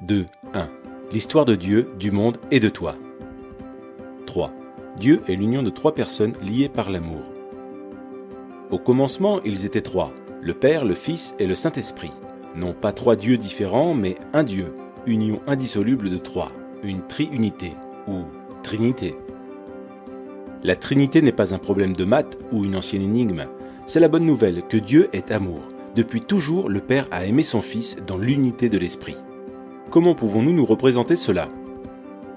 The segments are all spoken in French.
2. 1. L'histoire de Dieu, du monde et de toi. 3. Dieu est l'union de trois personnes liées par l'amour. Au commencement, ils étaient trois, le Père, le Fils et le Saint-Esprit. Non pas trois dieux différents, mais un Dieu, union indissoluble de trois, une triunité ou trinité. La Trinité n'est pas un problème de maths ou une ancienne énigme. C'est la bonne nouvelle que Dieu est amour. Depuis toujours, le Père a aimé son Fils dans l'unité de l'Esprit. Comment pouvons-nous nous représenter cela ?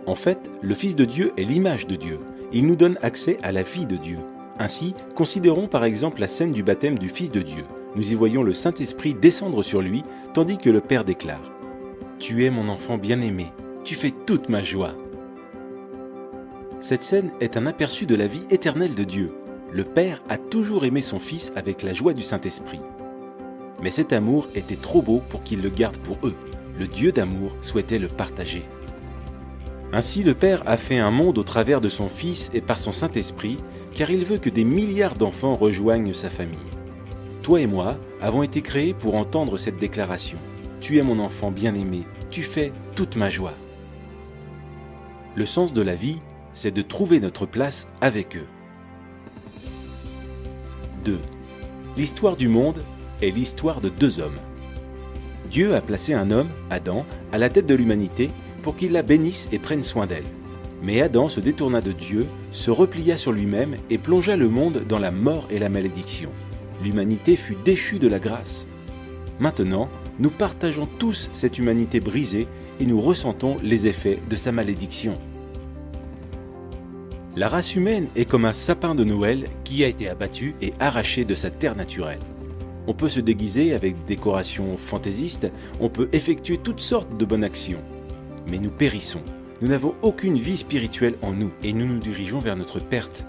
En fait, le Fils de Dieu est l'image de Dieu. Il nous donne accès à la vie de Dieu. Ainsi, considérons par exemple la scène du baptême du Fils de Dieu. Nous y voyons le Saint-Esprit descendre sur lui, tandis que le Père déclare « Tu es mon enfant bien-aimé, tu fais toute ma joie ». Cette scène est un aperçu de la vie éternelle de Dieu. Le Père a toujours aimé son Fils avec la joie du Saint-Esprit. Mais cet amour était trop beau pour qu'il le garde pour eux. Le Dieu d'amour souhaitait le partager. Ainsi, le Père a fait un monde au travers de son Fils et par son Saint-Esprit, car il veut que des milliards d'enfants rejoignent sa famille. Toi et moi avons été créés pour entendre cette déclaration. Tu es mon enfant bien-aimé, tu fais toute ma joie. Le sens de la vie, c'est de trouver notre place avec eux. 2. L'histoire du monde est l'histoire de deux hommes. Dieu a placé un homme, Adam, à la tête de l'humanité pour qu'il la bénisse et prenne soin d'elle. Mais Adam se détourna de Dieu, se replia sur lui-même et plongea le monde dans la mort et la malédiction. L'humanité fut déchue de la grâce. Maintenant, nous partageons tous cette humanité brisée et nous ressentons les effets de sa malédiction. La race humaine est comme un sapin de Noël qui a été abattu et arraché de sa terre naturelle. On peut se déguiser avec des décorations fantaisistes, on peut effectuer toutes sortes de bonnes actions. Mais nous périssons. Nous n'avons aucune vie spirituelle en nous et nous nous dirigeons vers notre perte.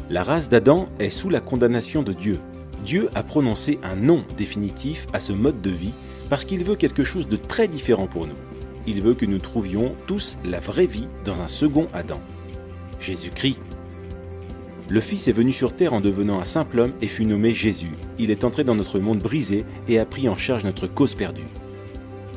La race d'Adam est sous la condamnation de Dieu. Dieu a prononcé un non définitif à ce mode de vie parce qu'il veut quelque chose de très différent pour nous. Il veut que nous trouvions tous la vraie vie dans un second Adam. Jésus-Christ. Le Fils est venu sur terre en devenant un simple homme et fut nommé Jésus. Il est entré dans notre monde brisé et a pris en charge notre cause perdue.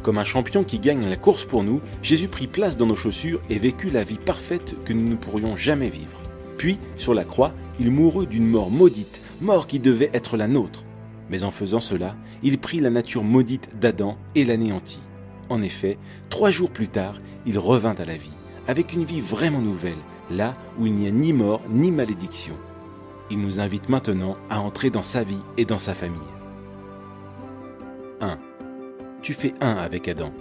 Comme un champion qui gagne la course pour nous, Jésus prit place dans nos chaussures et vécut la vie parfaite que nous ne pourrions jamais vivre. Puis, sur la croix, il mourut d'une mort maudite, mort qui devait être la nôtre. Mais en faisant cela, il prit la nature maudite d'Adam et l'anéantit. En effet, 3 jours plus tard, il revint à la vie, avec une vie vraiment nouvelle, là où il n'y a ni mort ni malédiction. Il nous invite maintenant à entrer dans sa vie et dans sa famille. 1. Tu fais un avec Adam.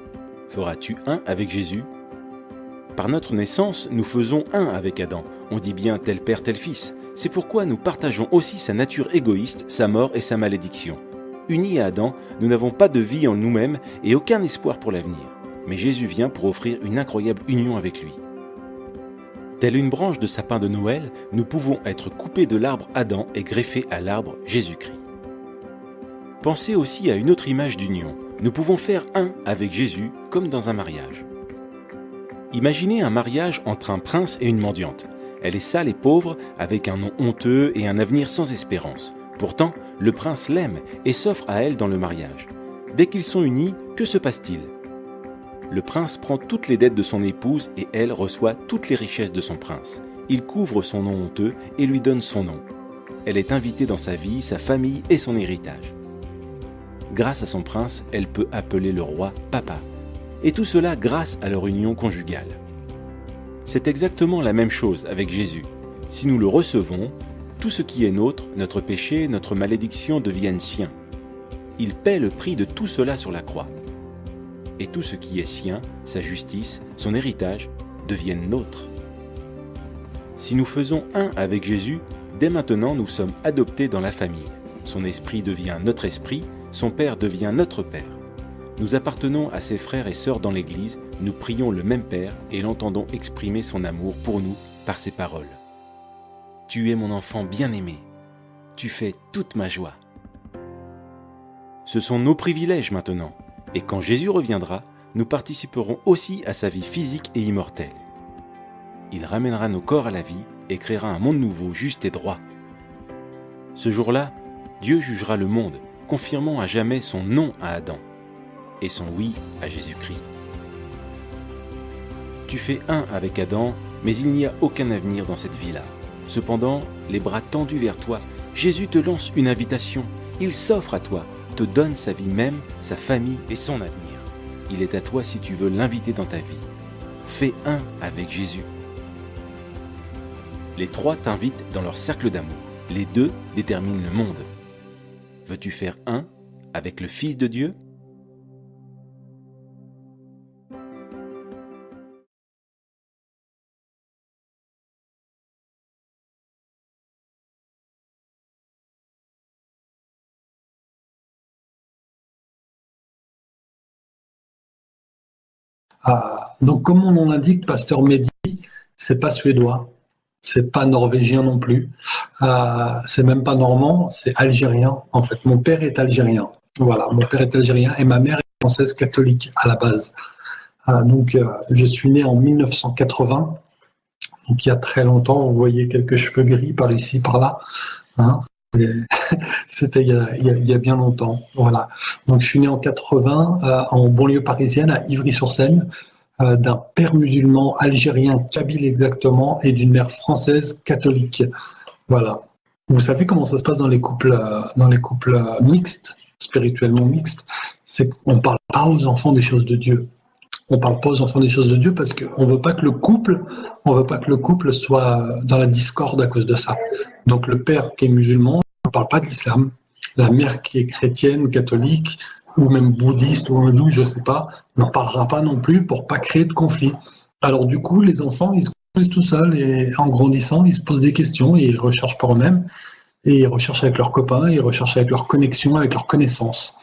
Feras-tu un avec Jésus ? Par notre naissance, nous faisons un avec Adam. On dit bien tel père, tel fils. C'est pourquoi nous partageons aussi sa nature égoïste, sa mort et sa malédiction. Unis à Adam, nous n'avons pas de vie en nous-mêmes et aucun espoir pour l'avenir. Mais Jésus vient pour offrir une incroyable union avec lui. Telle une branche de sapin de Noël, nous pouvons être coupés de l'arbre Adam et greffés à l'arbre Jésus-Christ. Pensez aussi à une autre image d'union. Nous pouvons faire un avec Jésus comme dans un mariage. Imaginez un mariage entre un prince et une mendiante. Elle est sale et pauvre, avec un nom honteux et un avenir sans espérance. Pourtant, le prince l'aime et s'offre à elle dans le mariage. Dès qu'ils sont unis, que se passe-t-il ? Le prince prend toutes les dettes de son épouse et elle reçoit toutes les richesses de son prince. Il couvre son nom honteux et lui donne son nom. Elle est invitée dans sa vie, sa famille et son héritage. Grâce à son prince, elle peut appeler le roi papa. Et tout cela grâce à leur union conjugale. C'est exactement la même chose avec Jésus. Si nous le recevons, tout ce qui est nôtre, notre péché, notre malédiction deviennent siens. Il paie le prix de tout cela sur la croix. Et tout ce qui est sien, sa justice, son héritage, deviennent nôtres. Si nous faisons un avec Jésus, dès maintenant nous sommes adoptés dans la famille. Son esprit devient notre esprit, son Père devient notre Père. Nous appartenons à ses frères et sœurs dans l'Église, nous prions le même Père et l'entendons exprimer son amour pour nous par ses paroles. Tu es mon enfant bien-aimé, tu fais toute ma joie. Ce sont nos privilèges maintenant. Et quand Jésus reviendra, nous participerons aussi à sa vie physique et immortelle. Il ramènera nos corps à la vie et créera un monde nouveau, juste et droit. Ce jour-là, Dieu jugera le monde, confirmant à jamais son non à Adam et son oui à Jésus-Christ. Tu fais un avec Adam, mais il n'y a aucun avenir dans cette vie-là. Cependant, les bras tendus vers toi, Jésus te lance une invitation. Il s'offre à toi, te donne sa vie même, sa famille et son avenir. Il est à toi si tu veux l'inviter dans ta vie. Fais un avec Jésus. Les trois t'invitent dans leur cercle d'amour. Les deux déterminent le monde. Veux-tu faire un avec le Fils de Dieu ? Donc, comme mon nom l'indique, Pasteur Mehdi, c'est pas suédois, c'est pas norvégien non plus, c'est même pas normand, c'est algérien en fait. Mon père est algérien, voilà, mon père est algérien et ma mère est française catholique à la base. Donc, je suis né en 1980, donc il y a très longtemps. Vous voyez quelques cheveux gris par ici, par là. Hein. C'était il y a bien longtemps. Voilà. Donc, je suis né en 80 en banlieue parisienne, à Ivry-sur-Seine, d'un père musulman algérien, kabyle exactement, et d'une mère française catholique. Voilà. Vous savez comment ça se passe dans les couples mixtes, spirituellement mixtes, c'est qu'on ne parle pas aux enfants des choses de Dieu. On ne parle pas aux enfants des choses de Dieu parce qu'on ne veut pas que le couple soit dans la discorde à cause de ça. Donc le père qui est musulman ne parle pas de l'islam. La mère qui est chrétienne, catholique, ou même bouddhiste ou hindou, je ne sais pas, n'en parlera pas non plus pour ne pas créer de conflit. Alors du coup, les enfants, ils se construisent tout seuls et en grandissant, ils se posent des questions et ils recherchent par eux-mêmes et ils recherchent avec leurs copains, ils recherchent avec leur connexion, avec leurs connaissances.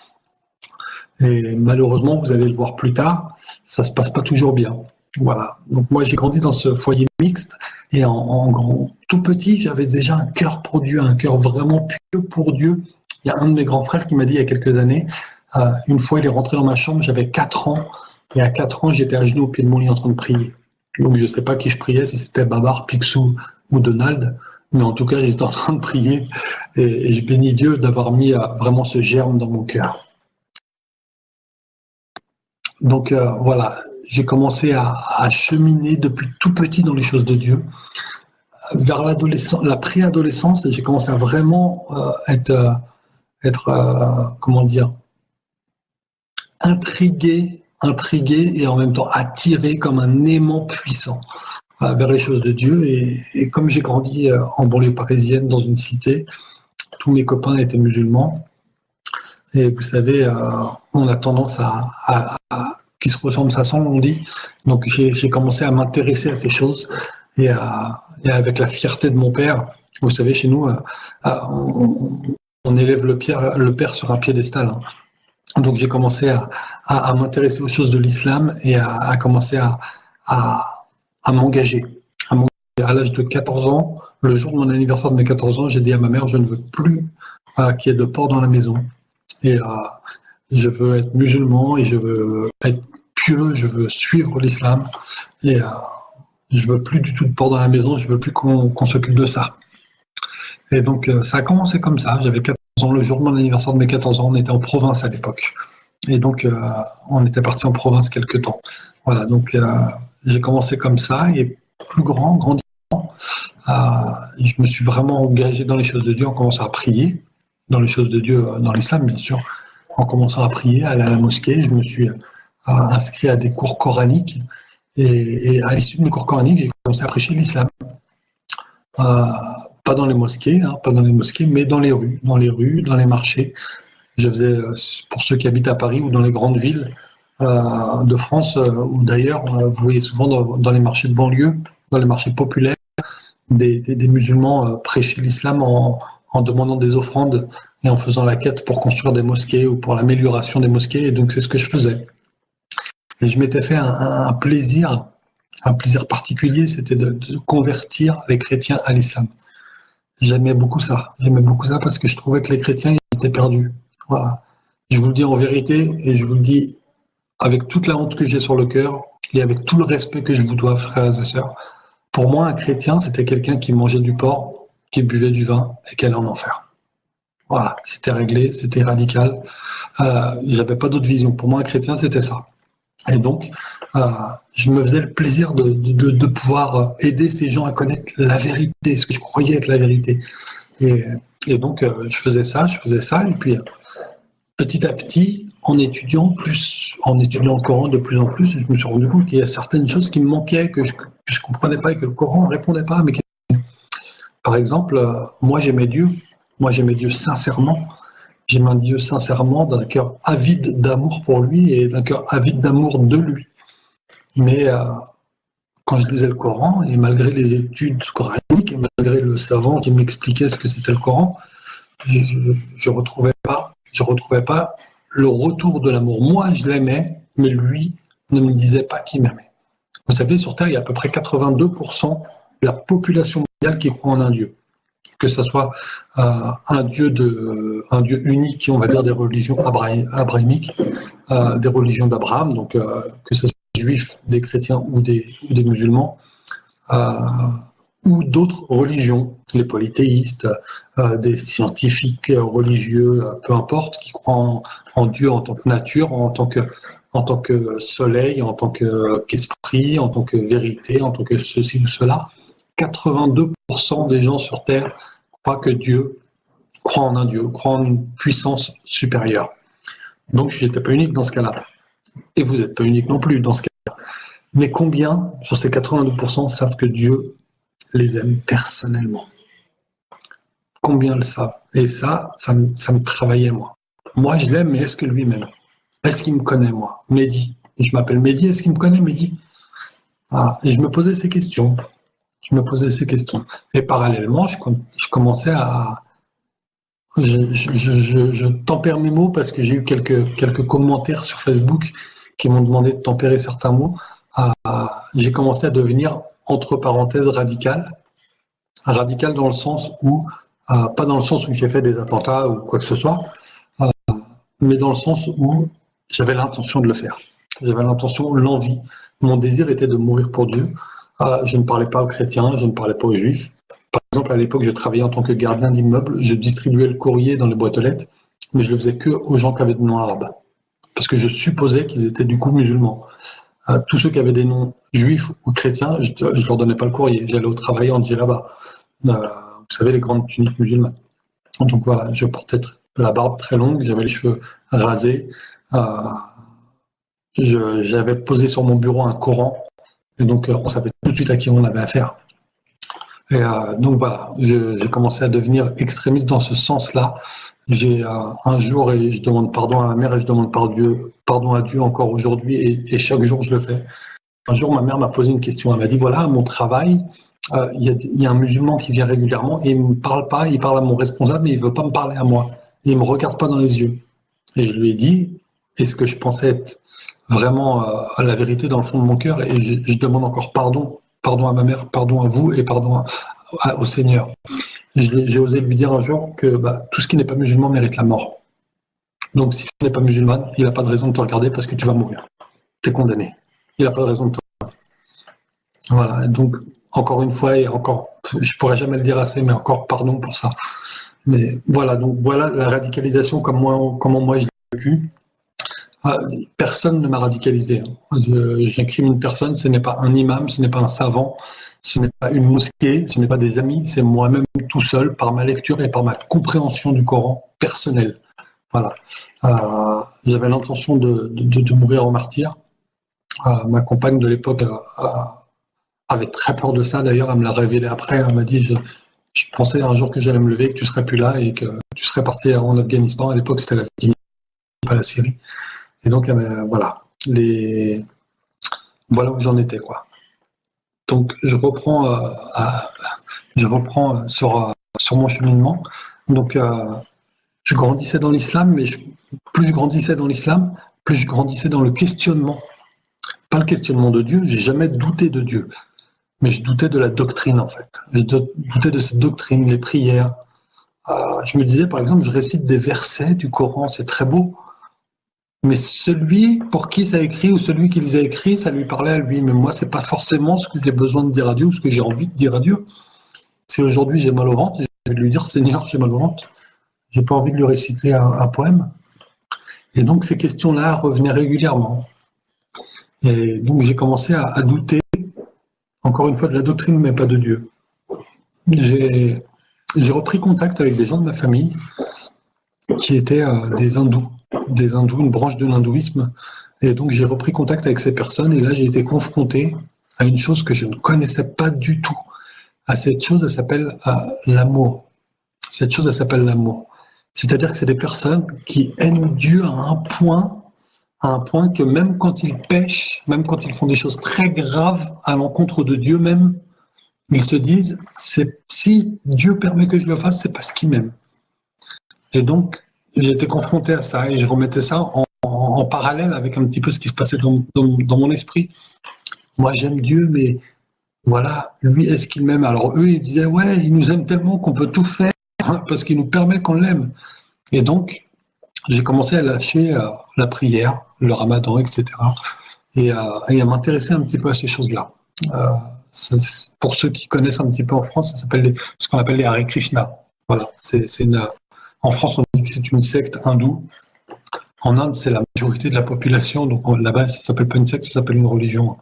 Et malheureusement, vous allez le voir plus tard, ça se passe pas toujours bien. Voilà. Donc moi, j'ai grandi dans ce foyer mixte et en grand, tout petit, j'avais déjà un cœur pour Dieu, un cœur vraiment pieux pour Dieu. Il y a un de mes grands frères qui m'a dit il y a quelques années, une fois, il est rentré dans ma chambre, j'avais 4 ans, et à 4 ans, j'étais à genoux au pied de mon lit en train de prier. Donc je ne sais pas qui je priais, si c'était Babar, Picsou ou Donald, mais en tout cas, j'étais en train de prier et je bénis Dieu d'avoir mis vraiment ce germe dans mon cœur. Donc voilà, j'ai commencé à cheminer depuis tout petit dans les choses de Dieu. Vers la préadolescence, j'ai commencé à vraiment être comment dire, intrigué et en même temps attiré comme un aimant puissant vers les choses de Dieu. Et comme j'ai grandi en banlieue parisienne dans une cité, tous mes copains étaient musulmans. Et vous savez, on a tendance à qui se ressemble s'assemble, on dit. Donc j'ai commencé à m'intéresser à ces choses et avec la fierté de mon père. Vous savez, chez nous, on élève le père sur un piédestal. Hein. Donc j'ai commencé à m'intéresser aux choses de l'islam et à commencer à m'engager. À l'âge de 14 ans, le jour de mon anniversaire de mes 14 ans, j'ai dit à ma mère, je ne veux plus qu'il y ait de porc dans la maison. Et je veux être musulman et je veux être pieux, je veux suivre l'islam. Et je veux plus du tout de porc dans la maison, je veux plus qu'on s'occupe de ça. Et donc ça a commencé comme ça, j'avais 14 ans, le jour de mon anniversaire de mes 14 ans, on était en province à l'époque. Et donc on était parti en province quelque temps. Voilà, donc j'ai commencé comme ça et plus grandissant, je me suis vraiment engagé dans les choses de Dieu en commençant à prier, dans les choses de Dieu, dans l'islam bien sûr, en commençant à prier, à aller à la mosquée, je me suis inscrit à des cours coraniques et à l'issue de mes cours coraniques, j'ai commencé à prêcher l'islam. Pas dans les mosquées, mais dans les rues, dans les marchés. Je faisais, pour ceux qui habitent à Paris ou dans les grandes villes de France, ou d'ailleurs, vous voyez souvent dans les marchés de banlieue, dans les marchés populaires, des musulmans prêcher l'islam en demandant des offrandes et en faisant la quête pour construire des mosquées ou pour l'amélioration des mosquées. Et donc, c'est ce que je faisais. Et je m'étais fait un plaisir particulier, c'était de convertir les chrétiens à l'islam. J'aimais beaucoup ça parce que je trouvais que les chrétiens ils étaient perdus. Voilà. Je vous le dis en vérité et je vous le dis avec toute la honte que j'ai sur le cœur et avec tout le respect que je vous dois, frères et sœurs. Pour moi, un chrétien, c'était quelqu'un qui mangeait du porc, qui buvait du vin et qui allait en enfer. Voilà, c'était réglé, c'était radical. J'avais pas d'autre vision. Pour moi, un chrétien, c'était ça. Et donc, je me faisais le plaisir de pouvoir aider ces gens à connaître la vérité, ce que je croyais être la vérité. Et donc, je faisais ça, et puis petit à petit, en étudiant le Coran de plus en plus, je me suis rendu compte qu'il y a certaines choses qui me manquaient, que je comprenais pas et que le Coran ne répondait pas à mes questions. Par exemple, moi j'aimais Dieu sincèrement. J'aimais Dieu sincèrement, d'un cœur avide d'amour pour lui et d'un cœur avide d'amour de lui. Mais quand je lisais le Coran, et malgré les études coraniques, et malgré le savant qui m'expliquait ce que c'était le Coran, je retrouvais pas le retour de l'amour. Moi, je l'aimais, mais lui ne me disait pas qu'il m'aimait. Vous savez, sur Terre, il y a à peu près 82% de la population mondiale qui croit en un Dieu. Que ce soit un Dieu unique, on va dire des religions abrahamiques, des religions d'Abraham, donc que ce soit des juifs, des chrétiens ou des musulmans, ou d'autres religions, les polythéistes, des scientifiques religieux, peu importe, qui croient en Dieu en tant que nature, en tant que soleil, en tant qu'esprit, en tant que vérité, en tant que ceci ou cela. 82% des gens sur Terre croient que Dieu, croient en un Dieu, croient en une puissance supérieure. Donc, je n'étais pas unique dans ce cas-là. Et vous n'êtes pas unique non plus dans ce cas-là. Mais combien, sur ces 82%, savent que Dieu les aime personnellement? Combien le savent? Et ça me travaillait, moi. Moi, je l'aime, mais est-ce que lui m'aime? Est-ce qu'il me connaît, moi? Mehdi. Je m'appelle Mehdi, est-ce qu'il me connaît, Mehdi? Et je me posais ces questions. Et parallèlement, je commençais à... Je tempère mes mots parce que j'ai eu quelques commentaires sur Facebook qui m'ont demandé de tempérer certains mots. J'ai commencé à devenir, entre parenthèses, radical. Radical dans le sens où, pas dans le sens où j'ai fait des attentats ou quoi que ce soit, mais dans le sens où j'avais l'intention de le faire. J'avais l'intention, l'envie. Mon désir était de mourir pour Dieu. Je ne parlais pas aux chrétiens, je ne parlais pas aux juifs. Par exemple, à l'époque, je travaillais en tant que gardien d'immeuble. Je distribuais le courrier dans les boîtes aux lettres, mais je le faisais que aux gens qui avaient des noms arabes. Parce que je supposais qu'ils étaient du coup musulmans. Tous ceux qui avaient des noms juifs ou chrétiens, je ne leur donnais pas le courrier. J'allais au travail en djellaba. Vous savez, les grandes tuniques musulmanes. Donc voilà, je portais la barbe très longue, j'avais les cheveux rasés. J'avais posé sur mon bureau un Coran. Et donc, on savait tout de suite à qui on avait affaire. Et donc voilà, j'ai commencé à devenir extrémiste dans ce sens-là. Un jour, et je demande pardon à ma mère et je demande pardon à Dieu encore aujourd'hui, et chaque jour je le fais. Un jour, ma mère m'a posé une question. Elle m'a dit, voilà, à mon travail, il y a un musulman qui vient régulièrement et il ne me parle pas, il parle à mon responsable, mais il ne veut pas me parler à moi. Il ne me regarde pas dans les yeux. Et je lui ai dit, est-ce que je pensais être vraiment à la vérité dans le fond de mon cœur, et je demande encore pardon à ma mère, pardon à vous et pardon au Seigneur. J'ai osé lui dire un jour que tout ce qui n'est pas musulman mérite la mort. Donc si tu n'es pas musulman, il n'a pas de raison de te regarder parce que tu vas mourir. Tu es condamné. Il n'a pas de raison de te regarder. Voilà, donc encore une fois, et encore, je pourrais jamais le dire assez, mais encore pardon pour ça. Mais voilà, donc voilà la radicalisation comment moi je l'ai vécu. Personne ne m'a radicalisé. J'incrimine personne, ce n'est pas un imam, ce n'est pas un savant, ce n'est pas une mosquée, ce n'est pas des amis, c'est moi-même tout seul, par ma lecture et par ma compréhension du Coran personnelle. Voilà. J'avais l'intention de mourir en martyr. Ma compagne de l'époque avait très peur de ça, d'ailleurs, elle me l'a révélé après, elle m'a dit je pensais un jour que j'allais me lever, que tu serais plus là et que tu serais parti en Afghanistan. À l'époque, c'était l'Afghanistan, pas la Syrie. Et donc, voilà, voilà où j'en étais, quoi. Donc, je reprends sur mon cheminement. Donc, je grandissais dans l'islam, mais plus je grandissais dans l'islam, plus je grandissais dans le questionnement. Pas le questionnement de Dieu, j'ai jamais douté de Dieu, mais je doutais de la doctrine, en fait. Je doutais de cette doctrine, les prières. Je me disais, par exemple, je récite des versets du Coran, c'est très beau. Mais celui pour qui ça a écrit ou celui qui les a écrits, ça lui parlait à lui. Mais moi, c'est pas forcément ce que j'ai besoin de dire à Dieu ou ce que j'ai envie de dire à Dieu. Si aujourd'hui j'ai mal au ventre, je vais lui dire Seigneur, j'ai mal au ventre. J'ai pas envie de lui réciter un poème. Et donc ces questions-là revenaient régulièrement. Et donc j'ai commencé à douter, encore une fois, de la doctrine, mais pas de Dieu. J'ai repris contact avec des gens de ma famille qui étaient des hindous, une branche de l'hindouisme. Et donc j'ai repris contact avec ces personnes et là j'ai été confronté à une chose que je ne connaissais pas du tout. À cette chose, elle s'appelle l'amour. Cette chose, elle s'appelle l'amour. C'est-à-dire que c'est des personnes qui aiment Dieu à un point que même quand ils pêchent, même quand ils font des choses très graves à l'encontre de Dieu même, ils se disent, si Dieu permet que je le fasse, c'est parce qu'il m'aime. Et donc, j'ai été confronté à ça et je remettais ça en parallèle avec un petit peu ce qui se passait dans mon esprit. Moi, j'aime Dieu, mais voilà, lui, est-ce qu'il m'aime? Alors eux, ils disaient, ouais, il nous aime tellement qu'on peut tout faire parce qu'il nous permet qu'on l'aime. Et donc, j'ai commencé à lâcher la prière, le ramadan, etc. Et à m'intéresser un petit peu à ces choses-là. Pour ceux qui connaissent un petit peu en France, ça s'appelle ce qu'on appelle les Hare Krishna. Voilà, en France, on dit que c'est une secte hindoue. En Inde, c'est la majorité de la population, donc là-bas, ça s'appelle pas une secte, ça s'appelle une religion.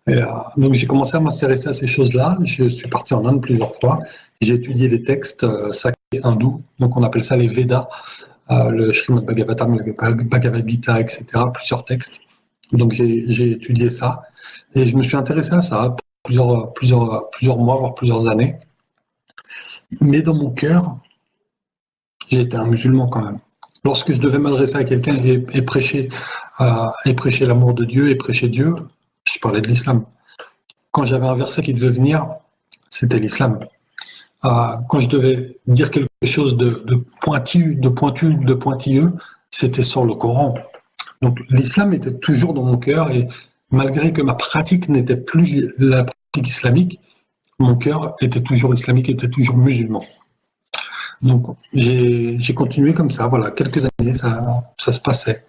Et, donc j'ai commencé à m'intéresser à ces choses-là. Je suis parti en Inde plusieurs fois. J'ai étudié les textes sacrés hindous, donc on appelle ça les Védas, le Srimad Bhagavatam, le Bhagavad Gita, etc. Plusieurs textes. Donc j'ai étudié ça et je me suis intéressé à ça plusieurs mois, voire plusieurs années. Mais dans mon cœur, j'étais un musulman quand même. Lorsque je devais m'adresser à quelqu'un et prêcher l'amour de Dieu et prêcher Dieu, je parlais de l'islam. Quand j'avais un verset qui devait venir, c'était l'islam. Quand je devais dire quelque chose de pointilleux, c'était sur le Coran. Donc l'islam était toujours dans mon cœur et malgré que ma pratique n'était plus la pratique islamique, mon cœur était toujours islamique, était toujours musulman. Donc j'ai continué comme ça, voilà, quelques années, ça se passait.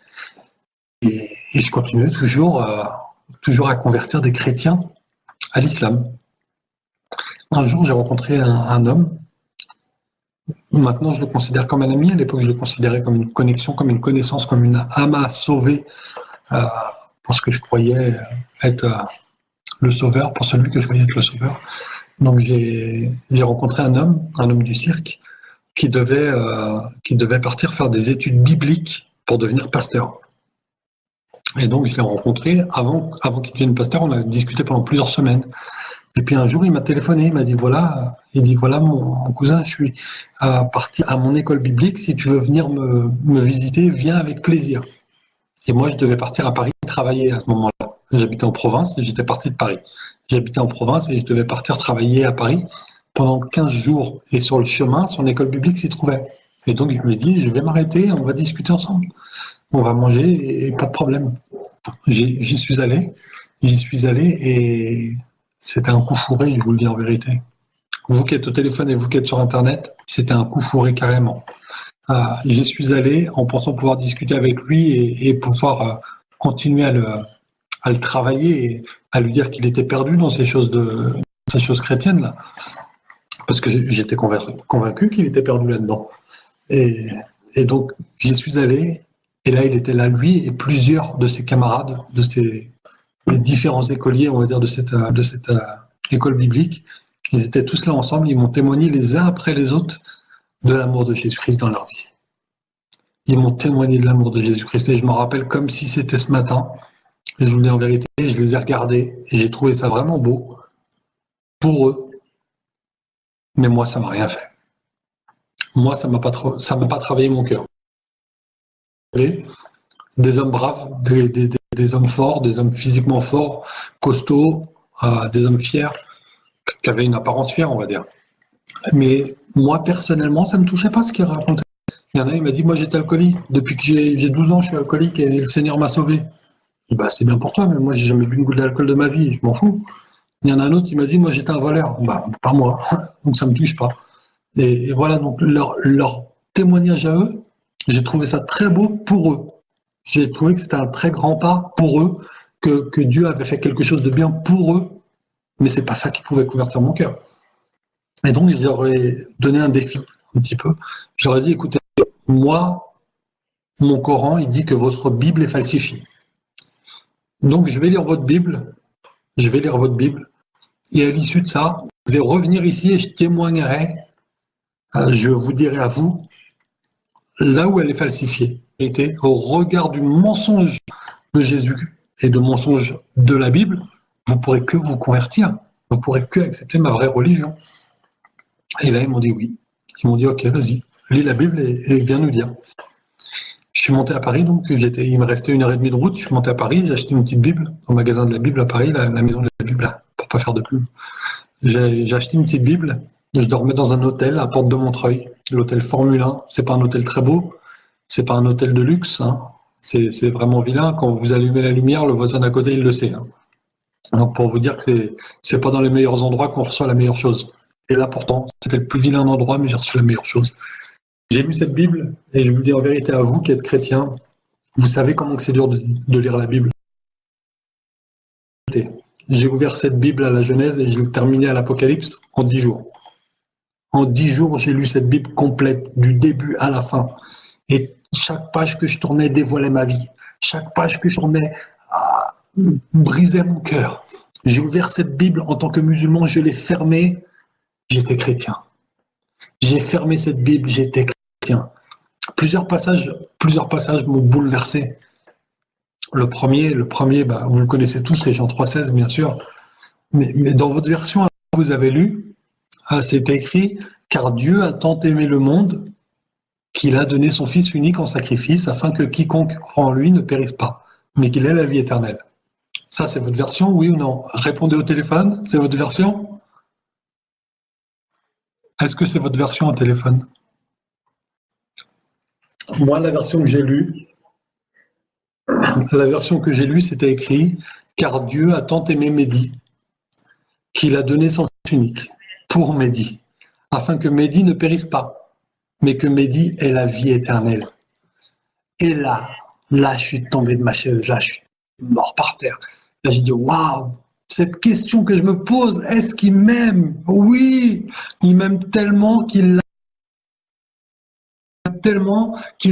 Et je continuais toujours à convertir des chrétiens à l'islam. Un jour, j'ai rencontré un homme. Maintenant, je le considère comme un ami. À l'époque, je le considérais comme une connexion, comme une connaissance, comme une âme à sauver pour ce que je croyais être le sauveur, pour celui que je voyais être le sauveur. Donc, j'ai rencontré un homme du cirque, qui devait partir faire des études bibliques pour devenir pasteur. Et donc, je l'ai rencontré avant qu'il devienne pasteur. On a discuté pendant plusieurs semaines. Et puis un jour, il m'a téléphoné, il m'a dit voilà, mon cousin, je suis parti à mon école biblique. Si tu veux venir me visiter, viens avec plaisir. Et moi, je devais partir à Paris travailler à ce moment-là. J'habitais en province et j'étais parti de Paris. J'habitais en province et je devais partir travailler à Paris pendant 15 jours. Et sur le chemin, son école biblique s'y trouvait. Et donc, je lui ai dit, je vais m'arrêter, on va discuter ensemble. On va manger et pas de problème. J'y suis allé et c'était un coup fourré, je vous le dis en vérité. Vous qui êtes au téléphone et vous qui êtes sur Internet, c'était un coup fourré carrément. J'y suis allé en pensant pouvoir discuter avec lui et pouvoir continuer à le travailler et à lui dire qu'il était perdu dans ces choses chrétiennes là, parce que j'étais convaincu qu'il était perdu là-dedans. Et donc j'y suis allé et là il était là lui et plusieurs de ses camarades, les différents écoliers, on va dire de cette école biblique. Ils étaient tous là ensemble, ils m'ont témoigné les uns après les autres de l'amour de Jésus-Christ dans leur vie. Ils m'ont témoigné de l'amour de Jésus-Christ et je me rappelle comme si c'était ce matin. Et je vous le dis en vérité, je les ai regardés et j'ai trouvé ça vraiment beau pour eux. Mais moi, ça m'a rien fait. Moi, ça m'a pas travaillé mon cœur. Des hommes braves, des hommes forts, des hommes physiquement forts, costauds, des hommes fiers, qui avaient une apparence fière, on va dire. Mais moi, personnellement, ça ne me touchait pas ce qu'ils racontaient. Il y en a, il m'a dit, moi j'étais alcoolique. Depuis que j'ai 12 ans, je suis alcoolique et le Seigneur m'a sauvé. Bah, c'est bien pour toi, mais moi, j'ai jamais bu une goutte d'alcool de ma vie, je m'en fous. Il y en a un autre qui m'a dit, moi j'étais un voleur. Bah, pas moi, donc ça me touche pas. Et voilà, donc leur témoignage à eux, j'ai trouvé ça très beau pour eux. J'ai trouvé que c'était un très grand pas pour eux, que Dieu avait fait quelque chose de bien pour eux, mais c'est pas ça qui pouvait convertir mon cœur. Et donc, je leur ai donné un défi, un petit peu. J'aurais dit, écoutez, moi, mon Coran, il dit que votre Bible est falsifiée. Donc je vais lire votre Bible, je vais lire votre Bible, et à l'issue de ça, je vais revenir ici et je témoignerai, je vous dirai à vous, là où elle est falsifiée, était au regard du mensonge de Jésus et de mensonge de la Bible, vous pourrez que vous convertir, vous pourrez que accepter ma vraie religion. Et là, ils m'ont dit oui. Ils m'ont dit ok, vas-y, lis la Bible et viens nous dire. Je suis monté à Paris, donc il me restait 1h30 de route. Je suis monté à Paris, j'ai acheté une petite Bible au magasin de la Bible à Paris, la maison de la Bible, là, pour pas faire de pub. J'ai acheté une petite Bible. Je dormais dans un hôtel à Porte de Montreuil, l'hôtel Formule 1. C'est pas un hôtel très beau, c'est pas un hôtel de luxe. Hein. C'est vraiment vilain. Quand vous allumez la lumière, le voisin d'à côté, il le sait. Hein. Donc pour vous dire que c'est pas dans les meilleurs endroits qu'on reçoit la meilleure chose. Et là pourtant, c'était le plus vilain endroit, mais j'ai reçu la meilleure chose. J'ai lu cette Bible et je vous dis en vérité à vous qui êtes chrétiens, vous savez comment c'est dur de lire la Bible. J'ai ouvert cette Bible à la Genèse et je l'ai terminée à l'Apocalypse en 10 jours. En 10 jours, j'ai lu cette Bible complète, du début à la fin. Et chaque page que je tournais dévoilait ma vie. Chaque page que je tournais brisait mon cœur. J'ai ouvert cette Bible en tant que musulman, je l'ai fermée, j'étais chrétien. J'ai fermé cette Bible, j'étais chrétien. Plusieurs passages m'ont bouleversé. Le premier, vous le connaissez tous, c'est Jean 3,16, bien sûr. Mais dans votre version, vous avez lu, c'est écrit « Car Dieu a tant aimé le monde qu'il a donné son Fils unique en sacrifice, afin que quiconque croit en lui ne périsse pas, mais qu'il ait la vie éternelle. » Ça, c'est votre version, oui ou non? Répondez au téléphone, c'est votre version? Est-ce que c'est votre version au téléphone? Moi, la version que j'ai lue, c'était écrit « Car Dieu a tant aimé Mehdi qu'il a donné son Fils unique pour Mehdi, afin que Mehdi ne périsse pas, mais que Mehdi ait la vie éternelle. » Et là, je suis tombé de ma chaise, là, je suis mort par terre. Là, j'ai dit « Waouh !» Cette question que je me pose, est-ce qu'il m'aime? Oui, il m'aime tellement qu'il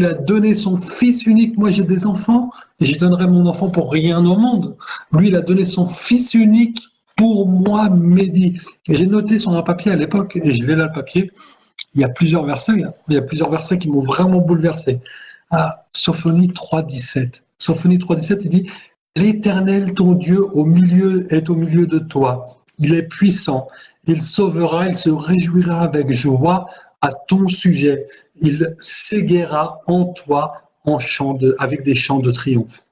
a donné son Fils unique. Moi, j'ai des enfants et je donnerai mon enfant pour rien au monde. Lui, il a donné son Fils unique pour moi, Mehdi. Et j'ai noté sur un papier à l'époque, et je l'ai là le papier, il y a plusieurs versets, qui m'ont vraiment bouleversé. Sophonie 3,17. Sophonie 3,17, il dit « L'Éternel, ton Dieu, est au milieu de toi. Il est puissant. Il sauvera, il se réjouira avec joie à ton sujet. Il s'égaiera en toi avec des chants de triomphe. »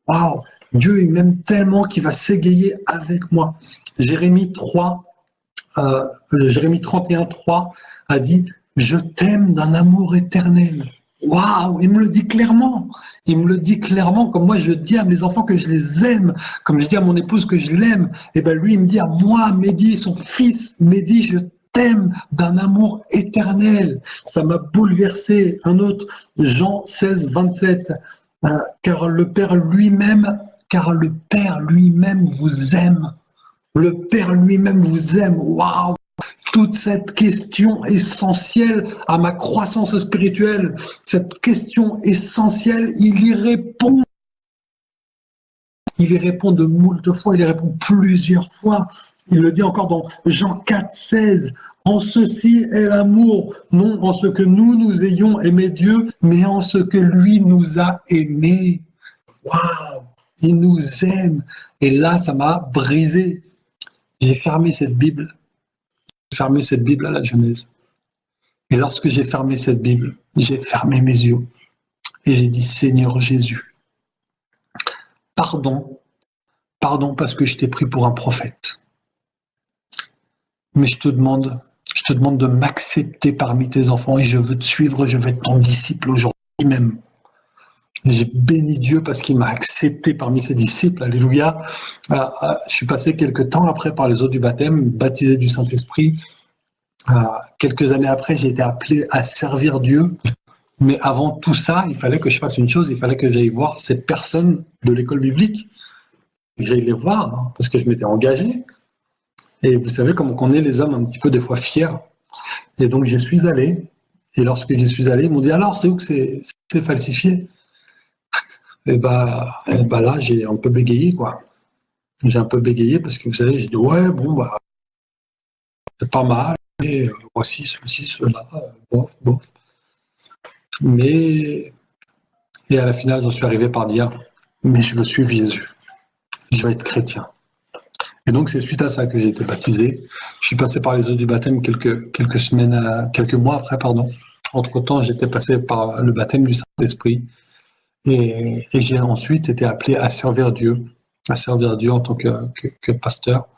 Waouh! Dieu, il m'aime tellement qu'il va s'égayer avec moi. Jérémie 31,3 a dit « Je t'aime d'un amour éternel. » Waouh, il me le dit clairement. Il me le dit clairement, comme moi je dis à mes enfants que je les aime, comme je dis à mon épouse que je l'aime. Et bien lui, il me dit à moi, Mehdi, son fils, Mehdi, je t'aime d'un amour éternel. Ça m'a bouleversé. Un autre, Jean 16,27. Car le Père lui-même vous aime. Le Père lui-même vous aime. Waouh! Toute cette question essentielle à ma croissance spirituelle, cette question essentielle, il y répond. Il y répond de moult fois, il y répond plusieurs fois. Il le dit encore dans Jean 4,16. En ceci est l'amour, non en ce que nous ayons aimé Dieu, mais en ce que lui nous a aimés. Waouh! Il nous aime. Et là, ça m'a brisé. J'ai fermé cette Bible à la Genèse. Et lorsque j'ai fermé cette Bible, j'ai fermé mes yeux et j'ai dit Seigneur Jésus, pardon parce que je t'ai pris pour un prophète. Mais je te demande de m'accepter parmi tes enfants et je veux te suivre, je veux être ton disciple aujourd'hui même. J'ai béni Dieu parce qu'il m'a accepté parmi ses disciples, alléluia. Je suis passé quelques temps après par les eaux du baptême, baptisé du Saint-Esprit. Quelques années après, j'ai été appelé à servir Dieu. Mais avant tout ça, il fallait que je fasse une chose, il fallait que j'aille voir ces personnes de l'école biblique. J'aille les voir, hein, parce que je m'étais engagé. Et vous savez comment on est les hommes un petit peu des fois fiers. Et donc j'y suis allé. Et lorsque j'y suis allé, ils m'ont dit alors c'est où que c'est falsifié? Et bah là, j'ai un peu bégayé, quoi. J'ai un peu bégayé parce que vous savez, j'ai dit ouais, bon, bah, c'est pas mal, mais voici ceci, cela, bof, bof. Mais, et à la finale, j'en suis arrivé par dire, mais je veux suivre Jésus, je vais être chrétien. Et donc, c'est suite à ça que j'ai été baptisé. Je suis passé par les eaux du baptême quelques mois après, pardon. Entre-temps, j'étais passé par le baptême du Saint-Esprit. Et j'ai ensuite été appelé à servir Dieu en tant que pasteur.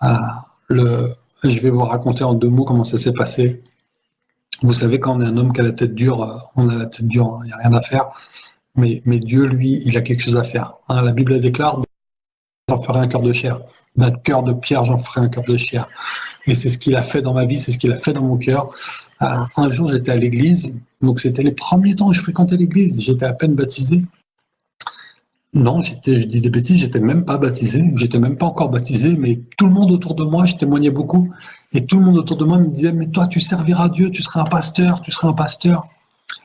Je vais vous raconter en 2 mots comment ça s'est passé. Vous savez, quand on est un homme qui a la tête dure, on a la tête dure, il n'y a rien à faire. Mais Dieu, lui, il a quelque chose à faire. La Bible déclare, j'en ferai un cœur de chair. D'un cœur de pierre, j'en ferai un cœur de chair. Et c'est ce qu'il a fait dans ma vie, c'est ce qu'il a fait dans mon cœur. Un jour, j'étais à l'église, donc c'était les premiers temps où je fréquentais l'église. J'étais à peine baptisé. Non, je dis des bêtises, j'étais même pas baptisé, j'étais même pas encore baptisé, mais tout le monde autour de moi, je témoignais beaucoup, et tout le monde autour de moi me disait, mais toi, tu serviras Dieu, tu seras un pasteur, tu seras un pasteur.